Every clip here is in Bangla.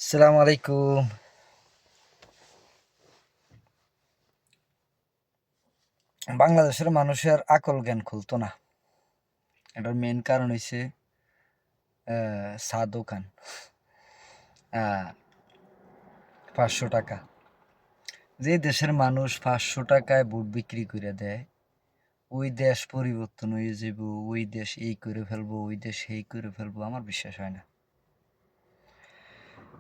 আসসালামু আলাইকুম। বাংলাদেশের মানুষের আকল জ্ঞান খুলতো না। এটার মেন কারণ হইছে চা দোকান। ৫০০ টাকা। যে দেশের মানুষ ৫০০ টাকায় বুট বিক্রি করে দেয়, ওই দেশ পরিবর্তন হয়ে যাব, ওই দেশ এই করে ফেলবো, ওই দেশ এই করে ফেলবো, আমার বিশ্বাস হয় না।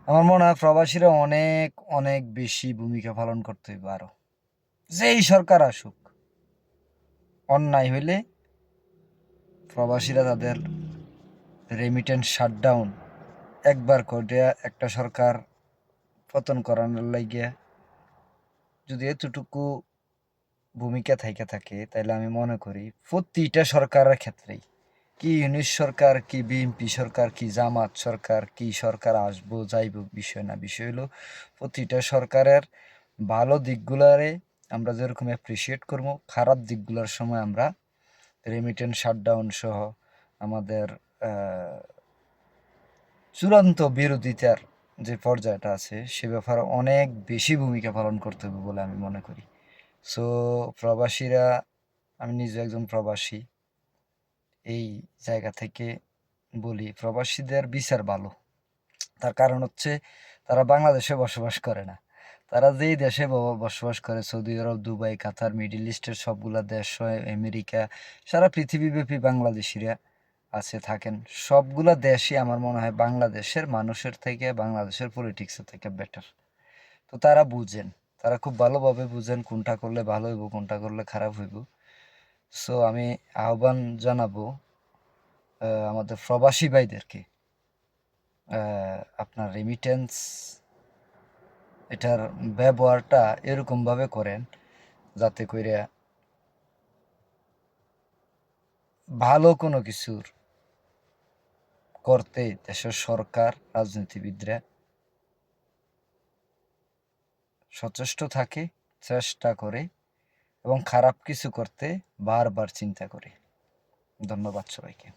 আমার মনে হয় প্রবাসীরা অনেক অনেক বেশি ভূমিকা পালন করতে হইব আরো। যেই সরকার আসুক, অন্যায় হইলে প্রবাসীরা তাদের রেমিটেন্স শাটডাউন একবার করে একটা সরকার পতন করানোর লাগিয়া যদি এতটুকু ভূমিকা থাইকা থাকে, তাহলে আমি মনে করি প্রতিটা সরকারের ক্ষেত্রেই, কি ইউনিশ সরকার, কি বিএনপি সরকার, কি জামাত সরকার, কি সরকার আসবো যাইব বিষয় না, বিষয় হলো প্রতিটা সরকারের ভালো দিকগুলারে আমরা যেরকম অ্যাপ্রিসিয়েট করবো, খারাপ দিকগুলোর সময় আমরা রেমিটেন্স শাটডাউন সহ আমাদের চূড়ান্ত বিরোধিতার যে পর্যায়টা আছে সে ব্যাপারে অনেক বেশি ভূমিকা পালন করতে হবে বলে আমি মনে করি। সো প্রবাসীরা, আমি নিজে একজন প্রবাসী, এই জায়গা থেকে বলি প্রবাসীদের বিচার ভালো। তার কারণ হচ্ছে তারা বাংলাদেশে বসবাস করে না, তারা যেই দেশে বসবাস করে, সৌদি আরব, দুবাই, কাতার, মিডিল ইস্টের সবগুলা দেশ, আমেরিকা, সারা পৃথিবীব্যাপী বাংলাদেশিরা আছে, থাকেন। সবগুলা দেশই আমার মনে হয় বাংলাদেশের মানুষের থেকে, বাংলাদেশের পলিটিক্সের থেকে বেটার। তো তারা বুঝেন, তারা খুব ভালোভাবে বুঝেন কোনটা করলে ভালো হইব, কোনটা করলে খারাপ হইব। সো আমি আহ্বান জানাবো আমাদের প্রবাসী ভাইদেরকে, আপনার রেমিটেন্স এটার ব্যবহারটা এরকমভাবে করেন যাতে করে ভালো কোনো কিছুর করতে দেশের সরকার, রাজনীতিবিদরা সচেষ্ট থাকে, চেষ্টা করে এবং খারাপ কিছু করতে বারবার চিন্তা করে। ধন্যবাদ সবাইকে।